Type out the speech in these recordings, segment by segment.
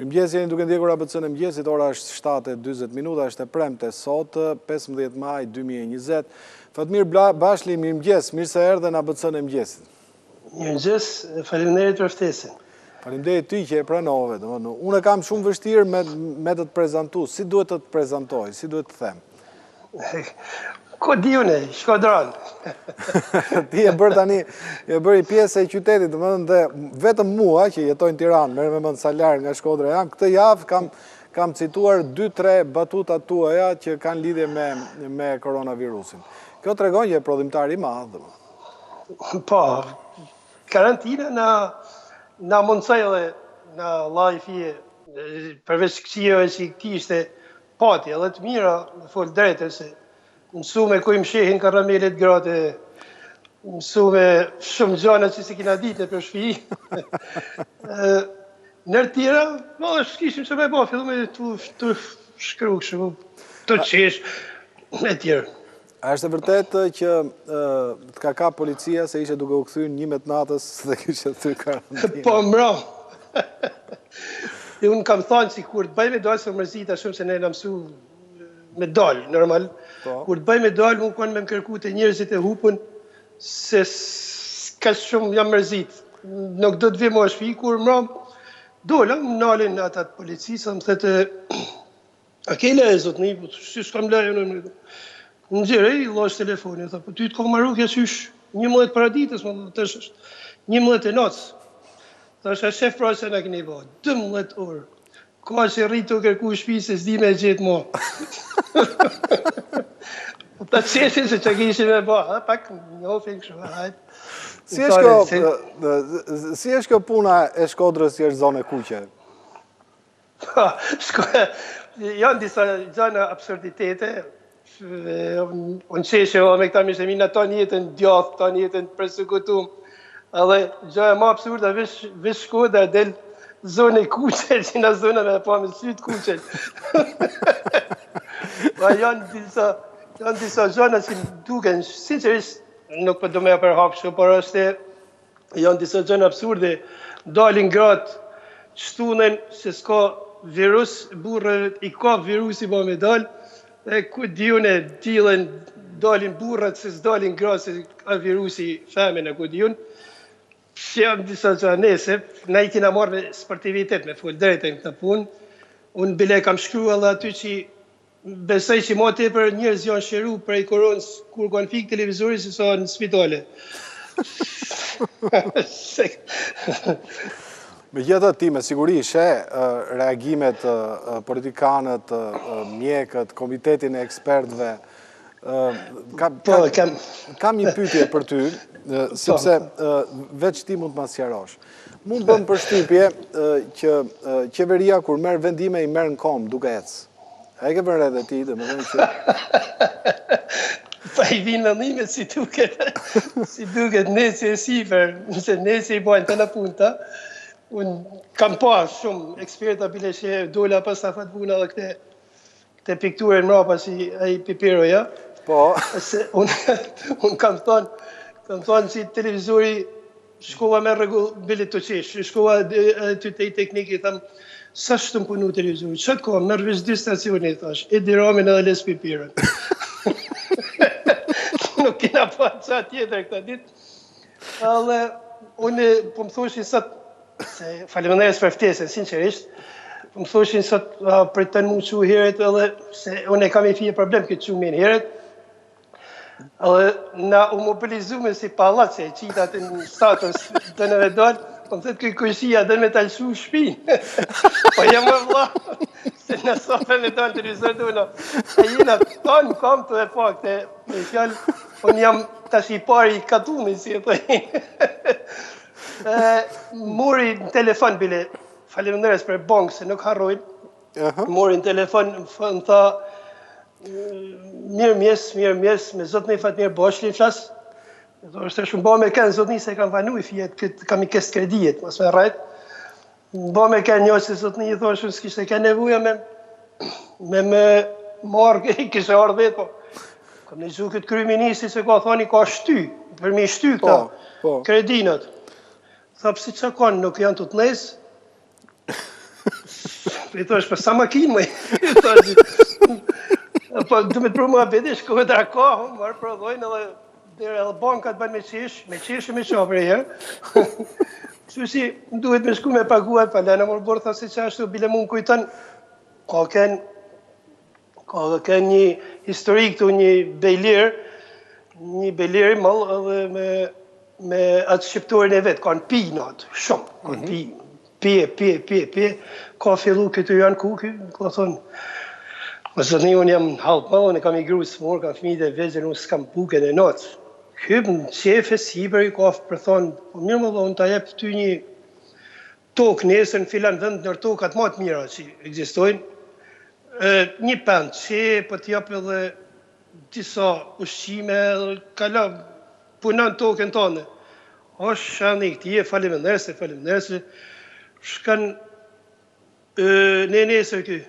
Mirëmëngjes, jeni duke ndjekur ABC-n e mëngjesit, ora është 7:40 minuta, është e premte sot, 15 maj 2020. Fatmir Bashli, mirëmëngjes, mirë se erdhe në ABC-n e mëngjesit. Mirëmëngjes, faleminderit për ftesën. Faleminderit ty që e pranove. Unë kam shumë vështirë me të prezantu. Si duhet të të prezantoj, si duhet të them? Ko di une, Shkodran. Ti e bërë tani, e bërë i pjesë e qytetit, dhe vetëm mua që jetoj në Tiranë, merë me mëndë sa larë nga Shkodra jam, këtë javë kam cituar 2-3 batutat tuaja që kanë lidhje me koronavirusin. Kjo të regon që e prodhimtar i madhë. Po, karantina na mundësaj dhe na lajfje, përveç këqijeve që kishte pati, edhe të mira, në folë drejtë, se mësu me ku i mshehin karamelit gratë, mësu me shumë gjana që si kina ditë për shpi. Nërë tjera, kishim që me po, fillu me të shkru këshu, të qesh, e tjera. A është e vërtet që të ka policia se ishe duke u këthyn 11 natës dhe kështë të karantinë? Po, mbra. Unë kam thonë që kur të bëj me dalë, se mërzita shumë se ne në mësu me dalë, normal. Kur të bëj me dalë, unë konë me më kërku të njerëzit e hupën, se ka shumë jam mërzit. Nuk do të vim o shpi, kur mbra, dola, më nalin atat policisë, më thete, a kejle e zotë një, si shkam lejë, në gjere, i losh telefoni, tha, po ty të kohë marrukja qysh 11 paraditës, më të është 11 e natës. Tha, është shef pra se në këni ba, 12 orë. Ka që rritu kërku shpi se s'di me gjithë mo. Ta qesin se që kishim e ba, pak një ofin kështë, hajtë. Si është kjo puna e Shkodrës që është zone kuqe? Janë disa gjana absurditete. Unë qeshe me këta mishë mina ta njetën djathë, ta njetën persekutum. Edhe gjaja ma absurda vish Shkodra del zone kuqe, që nga zona me pa me sytë kuqe. Janë disa gjana që duken, sinqerisht, nuk për do me përhapshu, por është janë disa gjana absurde, dalin gratë, shtunen se s'ka virus, burrët i ka virusi ba me dalë, e ku diune dilen dalin burrat se s'dalin gratë se ka virusi femen e ku diun. Që jam disa gjana nese, na i kina marrë me sportivitet, me full drejtë e këtë punë. Unë bile kam shkru edhe aty që besoj që ma të për njerëz janë shëru prej koronës kur kanë fikë televizori se sa në spitale. Me gjithë ti, me siguri, reagimet politikanët, mjekët, komitetin e ekspertëve, kam një pyetje për ty, sepse veç ti mund të ma sqarosh. Mund bëm përshtypje që qeveria kur merr vendime i merr në kom duke ecë. A e ke vënë edhe ti, domethënë që pa i vinë në nime si duket nesi e sifer, nëse nesi i bajnë të në punta. Unë kam pa shumë eksperta bile që dola pas ta fatë puna dhe këte pikture në mrapa si a i pipiroja. Po. Unë kam thonë që televizori shkova me rregull bile të qesh, shkova të tej tekniki, thamë, sa shtë të punu televizori, qëtë ka, mërë vëzh dy stacioni, thash, Edi Ramin edhe Les Pipirën. Nuk kina pa qatë tjetër këta ditë. Dhe unë po më thoshin sot, se faleminderit për ftesën, sinqerisht, po më thoshin sot për të mu që heret edhe, se unë e kam i fije problem këtë që minë heret, edhe na u mobilizume si palat, se qitat në status të në vedon, po më thëtë këj kërshia dhe me talëshu shpinë. Po jam më vla, se në sofe me tonë të rizërduna. E jina tonë kam të e pak, me fjallë, unë jam tash i pari i katumi, si e thëjnë. Muri në telefon bile, faleminderes për bankë, se nuk harrojnë. Muri në telefon, më tha, mirë mjes, me zotë me Fatmir Bashli në flasë. është shumë ba me kënë, zotni se kam vanu i fjetë, kam i kësë kredijet, mas me rajtë. Ba me kënë një që zotni i thonë shumë s'kishtë e ka nevuja me marrë, i kishtë e ardhë vetë, po. Kam në gjuhë këtë kryeministri se ka thoni ka shty, për mi shty këta kredinat. Tha pësi që kanë, nuk janë të të nesë? I thash, për sa makinë, më? Po, du me të përmu abedi, shkohet dhe ka, marë prodhojnë edhe dhe bankat banë me qesh e me qapër e herë. Kështu si, duhet me shku me paguat, pa lena mërë borë, thasë që ashtu, bile mu më kujton, ka ken një historik të një bejlir i mëllë edhe me atë shqiptorin e vetë, kanë pi në atë, shumë, kanë pi, ka fillu këtë janë kuky, ka thonë, më zëtë një unë jam halpë më, unë kam i gru së morë, kam fëmijët e vezër, unë s'kam buke në notë. Hypë në qefe, siber i ka për thonë, po mirë më dhe unë ta jep ty një tokë nesër në filan vend nër tokat ma të mira që egzistojnë. Një pënd që po t'jep edhe disa ushqime, kala punan tokën tonë. O shani, këti je faleminderse, shkan në nesër këj.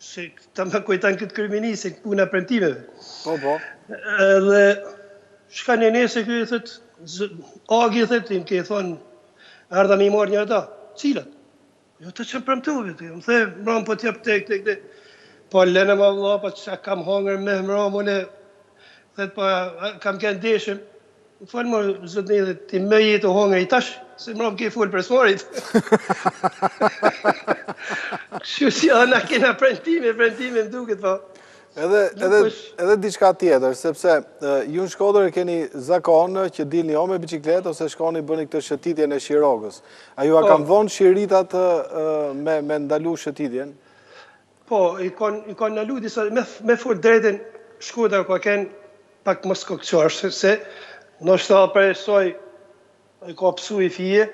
Se ta më kujtan këtë kërminisë, puna premtimeve. Po. Dhe shka në nesër këj, thët, agi thët, im ke thonë, ardha mi marrë një ata, cilat? Jo të që premtove, më the, mram po t'jep tek, po lene ma vla, po që kam hangër me mram, une, thët, po kam kënë deshëm, më falë më, zëtë një dhe ti me jetë o hangër i tash, se mram ke full për smarit. Kështu si edhe na kena premtime më duket, po. Edhe diçka tjetër, sepse ju në Shkodër e keni zakon që dilni o me biciklet ose shkoni bëni këtë shëtitjen e Shirogës. A ju a kam vonë shiritat me ndalu shëtitjen? Po, i kanë ndalu disa, me full drejten Shkodër ka kenë pak mos kokëqarë, se në shtë për e soj i ka pësu i fije,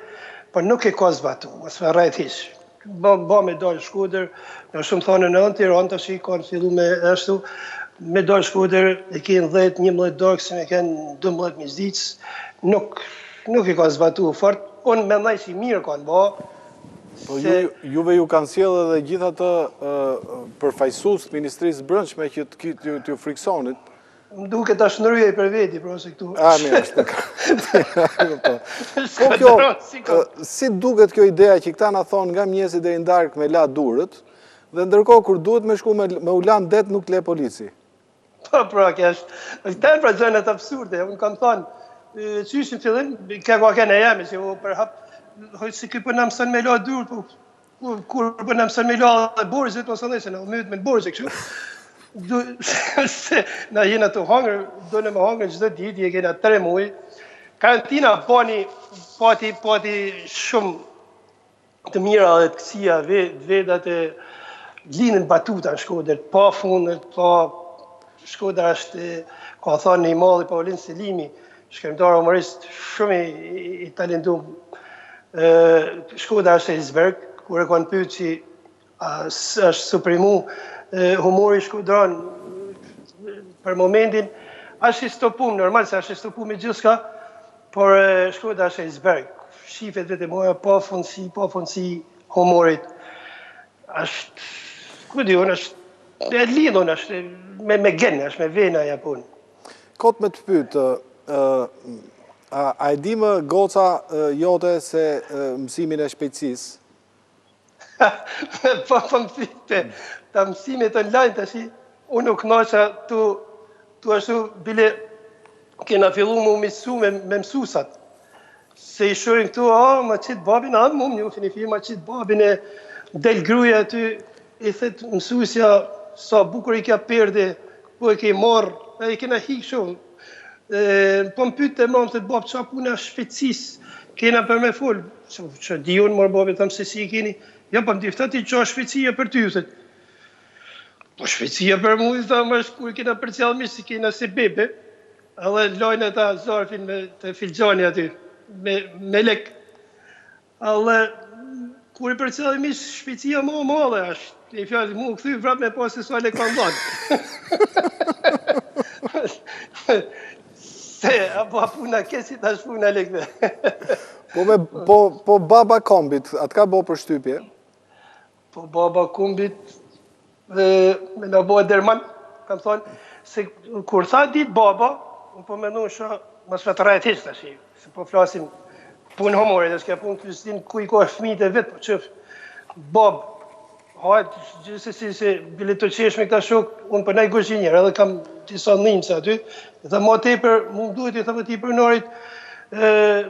por nuk e ka zbatu, mos me rajt hishë. Ba me dalë Shkodër, në shumë thonë në Tiranë tash i kanë fillu me ashtu, me dalë Shkodër e kenë 10-11 darkë, si me kenë 12 mizdicë, nuk i ka zbatu fort, unë mendoj që mirë kanë ba. Po juve ju kanë sjellë edhe gjithë atë përfaqësues të Ministrisë së Brendshme që t'ju friksonit. Më duke ta shndryej për veti, pra se këtu. Mirë, është. Po kjo, si duket kjo ideja që këta na thonë nga mjesi deri në darkë me la durët, dhe ndërkohë kur duhet me shku me ulan det nuk le polici. Po, pra, kjo është ten pra gjënat absurde. Unë kam thonë, qyshin fillim, ka kene jemi, që për hap, si kjo për në mësën me la durët, kur për në mësën me la dhe borëzit, ose dhe se në mëjët me borëzit kështu. Na jena të hangër, do në me hangër gjithë ditë, je kena 3 muaj. Karantina pati shumë të mira dhe të kësia, vedat e linën batuta në Shkodër, pa fundet, pa Shkodër është, ka thonë një malli Paulin Selimi, shkrimtar humorist shumë i talentum. Shkodër është e Izberg, kur e kanë pyet që është suprimu humori shkodran për momentin, është i stopum, normal se është i stopum i gjithë shka, por Shkodra është e Izberg. Shifet vete moja, pa fundësi humorit. është, ku di unë, është e lidhën, është me genë, është me vena Japon. Kot me të pytë, a e di më goca jote se mësimin e shpejtësisë? Po më fitte, ta mësimit online të shi, unë nuk nasha tu ashtu bile kena fillu mu mësu me mësusat. Se i shorin këtu, ma qitë babin, mu më një finifi, ma qitë babin e del gruja aty, i thetë mësusja, sa bukur i kja perde, po e ke marrë, e kena hikë shumë. Po më pyte më të babë, qa puna shpejtësis, kena për me full, që di unë marë babin, thamë se si i keni, ja, po më difta ti qa shpejtësia për ty, thët. Po shpejtësia për mu, thamë është kur kena për cjallë mishë, si kena si bebe, edhe lojnë e ta zarfin me të filgjani aty, me lek. Edhe kur i për cjallë mishë, shpejtësia më dhe është, i fjallë mu këthy vrap me pas se sa lek kanë banë. Se, apo puna kesi tash puna lekve. Po baba kombit, atë ka bo për shtypje? Po baba kombit, me në bo e derman, kam thonë, se kur tha dit baba, unë po me nuk shë, më shë të rajt hishtë ashtë, se po flasim punë homorit, dhe s'ka punë Kristin, ku i ka fëmijët e vetë, po qëfë, babë, hajt, gjithsesi se bile të qesh me këta shok, unë për nej guzhinjer, edhe kam disa nimse aty, dhe ma tepër, mu duhet i thëmë ti për narit,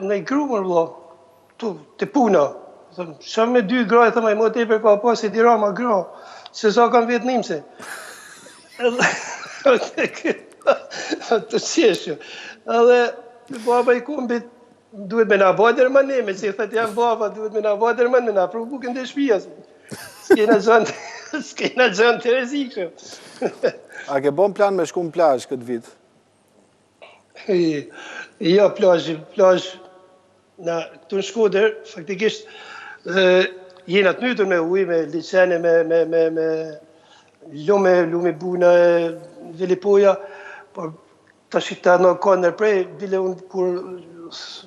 nej grumër, vlo, tu, të puna. Thëmë, shumë me 2 gra, thëmë, ma tepër ka pas i tira ma gra, se sa kam vetë nimse. Të qeshë. Edhe, baba i kumbit, duhet me na badër më neme, që i thëtë jam baba, duhet me na badër më, me na pru bukën të shpia. S'kena gjënë të rezikë. A ke bon plan me shku në plazh këtë vit? Jo, plazh, na këtu në Shkodër, faktikisht, jena të nytur me ujë, me liqene, me lume buna, velipoja, por të shita në kondër prej, bile unë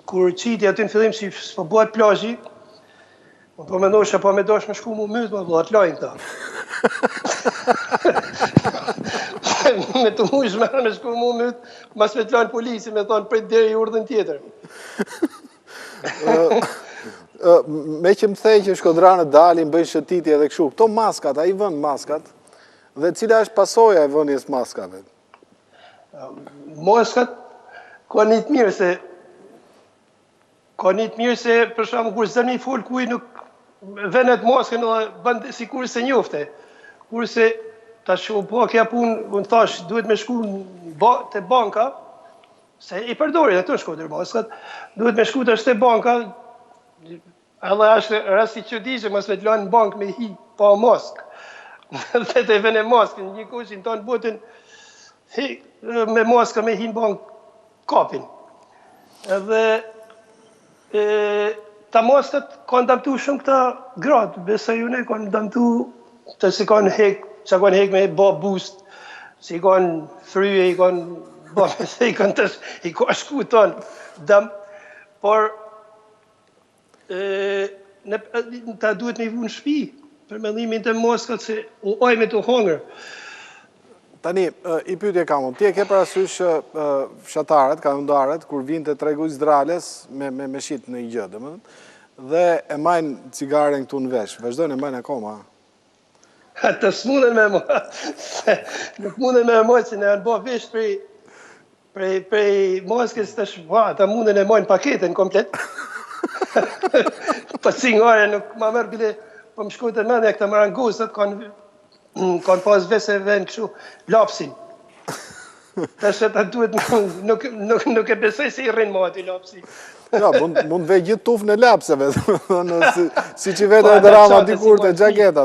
kur qiti aty në fillim, si s'po bëhet plazhi, po me nosha, po me dosh me shku mu mytë, më vëllat lajnë ta. Me të mush me shku mu mytë, mas me të lanë polisi, me thonë prej deri urdhën tjetër. Me që më thej që shkodranët dalin, bëjnë shëtitje edhe këshu, këto maskat, a i vënd maskat, dhe cila është pasoja e vënjes maskave? Maskat, ka një të mirë se, për shumë, kur zëmi full kuj nuk venet maskën edhe bënd si kur se njofte. Kurse, ta shumë po kja punë, unë thash, duhet me shku të banka, se i përdori dhe të Shkodër maskat, duhet me shku të është të banka, edhe është rasti që di që mos me të lanë në bank me hi pa mask. Dhe të vene maskën, një kushin tonë botën, me maska me hi në bank kapin. Edhe, ta maskat kanë damtu shumë këta gratë, besoj une kanë damtu të si kanë hek, që kanë hek me ba boost, si kanë fryje, i kanë ba me se i kanë të i ka shku tonë dëm, por ta duhet me i vu në shpi, për mendimin të maskat se u oj me të hongër. Tani, i pyetje kam unë, ti e ke parasysh fshatarët, kanundarët, kur vinë të tregu Izraeles me shit në i gjë, dhe e majnë cigaren këtu në vesh, vazhdojnë e majnë akoma? Të s'mundën me mo, nuk mundën me mo që në janë bo vesh prej maskës të shua, ta mundën e mojnë paketën komplet. Po cingare nuk ma mërë bile, po më shkojtë e mendja këta marangusët, kanë pas veseve në këshu lapsin. Ta shëta duhet, nuk e besoj se i rrinë ma aty lapsi. Ja, mund vej gjithë tuf në lapseve, si që vetë e dërama dikur të gjaketa.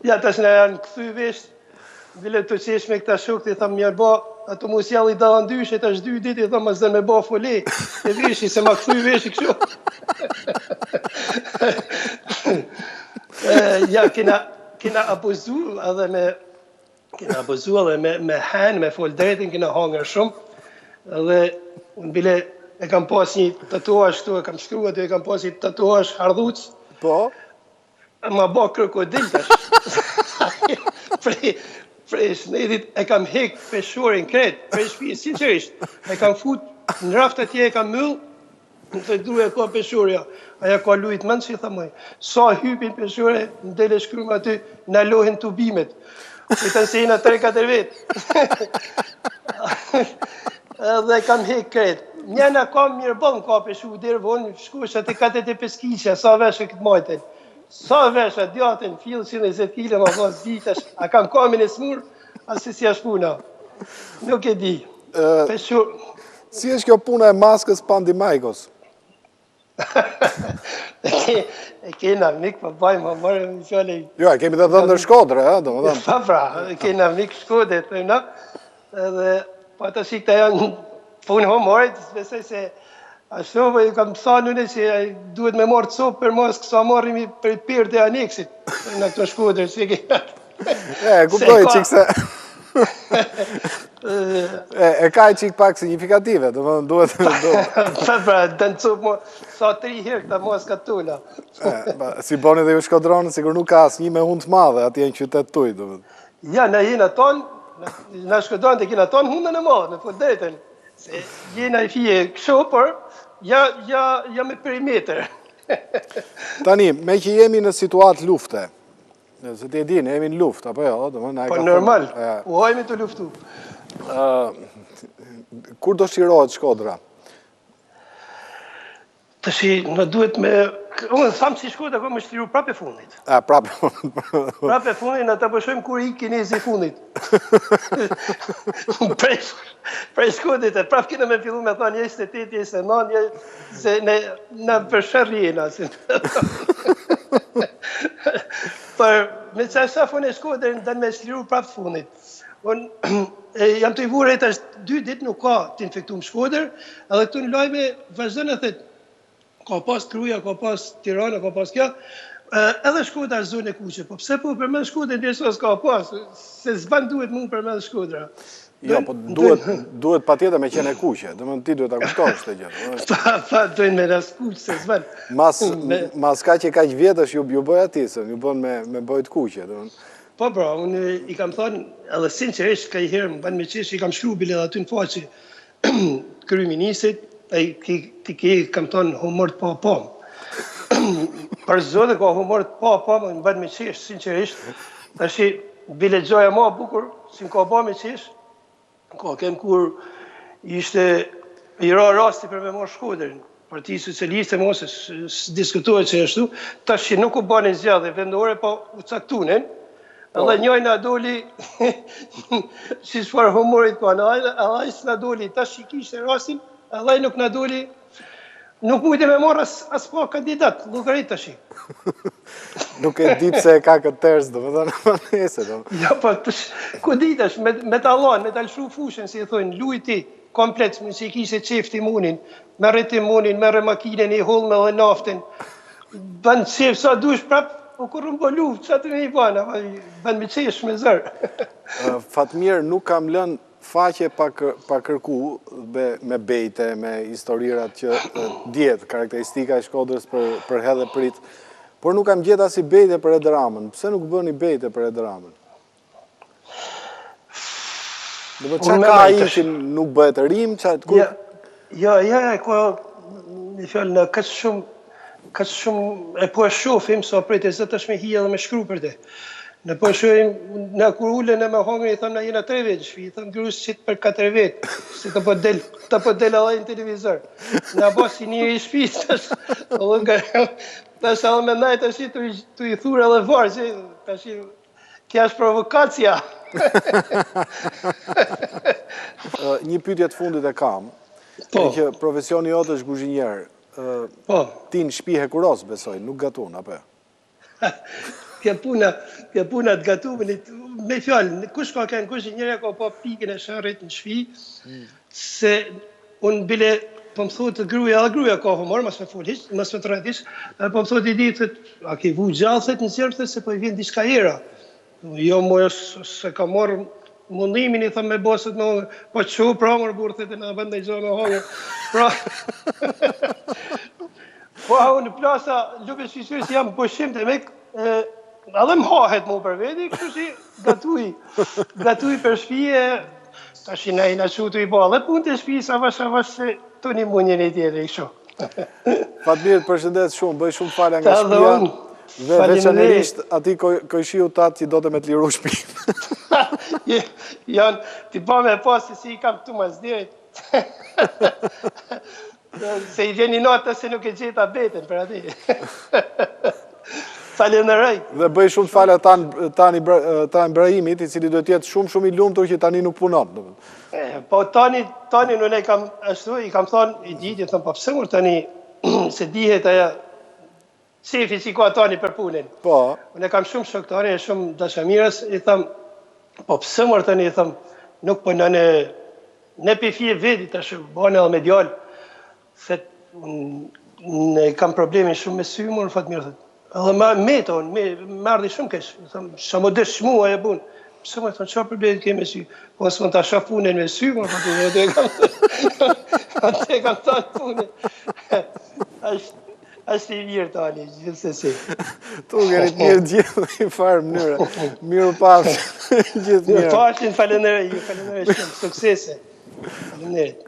Ja, tash në janë këthy vesh, bile të qesh me këta shok, të thamë mjarë ba, ato mu sjall i dalë ndyshe, tash 2 dit, i thamë, zë me ba fole, e veshi, se ma këthy vesh i këshu. Ja, kena abuzu edhe me hen, me fol drejtin, kena hangër shumë, edhe unë bile e kam pas një tatuash këtu, e kam shkru aty, e kam pas një tatuash hardhuc. Po? Ma ba krokodil tash. Prej shnetit e kam hek peshorin kret, prej shpijë, sinqerisht. E kam fut në raft atje, e kam myll, në të druja ka peshorja. Aja ka lujt mëndë që i thamoj. Sa hypin peshore, në dele shkrymë aty, në lohin të bimet. I të nësejna 3-4 vetë. Edhe kam hek kret. Njëna kam mirë bon, ka peshu, dherë vonë, shkush atë 45 kisha, sa veshë këtë majten. Sa vesha, djatën, fillë 120 kile, ma pas ditash, a kam kamin e smur, asë si ashtë puna. Nuk e di. Si është kjo puna e maskës pandimajkos? E kena mik, pa baj, ma marë në fjale. Jo, e kemi dhe dhëndër Shkodrë, do më dhëmë. Pa pra, kena mik Shkodrë, të në, edhe pa të shikta janë punë homorit, besoj se ashtu, i kam sa nëne që duhet me marrë copë për maskë, sa marrimi për pirë të aneksit, në këto Shkodrë, si e kena. Kuptoj qikë se... E ka i qikë pak signifikative, do më duhet... Pra, dënë copë sa 3 herë këta maska tula. Si boni dhe ju Shkodronë, sigur nuk ka asë një me hundë madhe, ati e në qytet tuj, do më... Ja, në jena tonë, në Shkodronë të kena tonë hundën e madhe, në fund drejten. Se jena i fije kësho, por ja me perimeter. Tani, me që jemi në situatë lufte, se ti e dini, jemi në luftë, apo jo? Po normal, u hajmi të luftu. Kur do shirohet Shkodra? Të shi, në duhet me... Unë thamë si Shkodra, ko më shtiru prapë e fundit. Prapë. Prapë e fundit, në të pëshojmë kur i kinezi fundit. Prej Shkodrit, e prapë kina me fillu me thonë, jesë të teti, jesë të non, se në përshër jena. Për me që ashtë funë e Shkodrën, dhe me shtiru prapë fundit. Unë jam të i vurë e të është 2 ditë nuk ka të infektu më Shkodrë, edhe këtu në lojme vazhdojnë e thëtë, ka pas Kruja, ka pas Tirana, ka pas kja, edhe Shkodra është zonë e kuqe, po pse po përmend Shkodrën dhe s'ka pas, se s'ban duhet mu përmend Shkodra. Jo, po duhet pa tjetër me qenë e kuqe, dhe më ti duhet ta kuptosh të gjithë. Pa, dojnë me ras kuqe, se s'ban. Mas ka që ka që vjetësh ju bëj atisën, ju bën me bëjt kuqe. Po, bro, unë i kam thonë, edhe sinqerisht ka i herë më banë me qesh, i kam shkru bile dhe aty në faqe kryeministit, ti kam thonë humor të pa. Për zote ka humor të pa, më banë me qesh, sinqerisht, të shi bile gjoja ma bukur, si më ka ba me qesh, ka kem kur ishte i rasti për me marrë Shkodrën, Parti Socialiste mos diskutohet që ashtu, tash që nuk u bani zgjadhje vendore, po u caktunin, edhe njojnë a doli, si shfar humorit ka, edhe s'na doli, tash që kishte rastin, edhe nuk na doli, nuk mujtë me marrë as pa kandidat, llogarit tash. Nuk e di pse e ka këtë tërës, do më thënë, nese, do. Ja, po, ku ditash, me talon, me talëshu fushën, si e thojnë, lujti komplet, me që i kishe qefti munin, me rriti munin, me remakinen, i hullme dhe naftin, banë qef sa dush prap, po kur më bëllu, që atë me i banë, banë me qesh me zërë. Fatmir, nuk kam lënë faqe pa kërku me bejte, me historirat që djetë, karakteristika e Shkodrës për hedhe prit, por nuk kam gjetë as i bejte për Edi Ramën. Pse nuk bëni bejte për Edi Ramën? Dhe më qa ka i që nuk bëhet rrim, qa të kur... Ja, një fjallë në këtë shumë e po e shofim, sa prej të zëtë është me hija dhe me shkru për te. Në po e shofim, në kur ullën e me hongën, i thëmë na jena 3 vetë shfi, i thëmë grusë qitë për 4 vetë, si të po del edhe në televizor. Në basi një i shfi, tash edhe me najtë është të i thurë edhe varë, tash kja është provokacja. Një pyetje të fundit e kam, e që profesioni jote është kuzhinjer, ti në shtëpi hekuros, besoj, nuk gatun, apo? Kja puna të gatumën, me fjallë, kush ka kënë kuzhinjerja ka pa pikën e shërrit në shtëpi, se unë bile, po më thotë gruja ka humor, mas me full hiq, mas me të rrët hiq, po më thotë i ditë, a ke vu gjallë, thët në zjerë, se po i vjen diçka era. Jo, mojë se ka morë mundimin, i thëmë me bosët me hongër, po që pra mërë burë, thëtë në bëndë i gjohë me hongër. Po, unë plasa, lupe shqyqyri si jam pushim të mek, edhe më hahet mu për vedi, kështu që gatuj për shpije, ta shi na i në qutu i bo, dhe punë të shpije, sa vash se të një munjën e tjere i kështu. Fatmir, të përshëndet shumë, bëj shumë falja nga shpija. Dhe veçanërisht ati kojshiu tatë që do të me të liru shpinë. Janë, ti ba me pasi si i kam këtu mas direkt. Se i vjen një natë se nuk e gjeta beten për ati. Falenderoj. Dhe bëj shumë falja Tani Ibrahimit, i cili do tjetë shumë i lumtur që tani nuk punon. Po Tani nuk e kam ashtu, i kam thonë, i ditë, i thonë, po pëse mërë tani se dihet aja shefi që ka Tani për punin. Po. Unë e kam shumë shok Tani, shumë dashamirës, i thëmë, po pëse mërë tani, i thëmë, nuk për në pifje vedi të shumë, bane edhe me djallë, se unë kam problemin shumë me sy, mërë Fatmirë, edhe me të unë, me ardi shumë kesh, i thëmë, shumë dësh shmua e bunë, pëse mërë thëmë, qa problemin ke me sy, po nësë më të asha punin me sy, mërë Fatmirë, atë e kam tanë punin. Ashtë i mirë Tani, gjithsesi. Tu gërit mirë gjithë i farë mënyre. Mirë pafshin, gjithë mirë. Mirë pafshin, falenderoj shumë, suksese. Falenderit.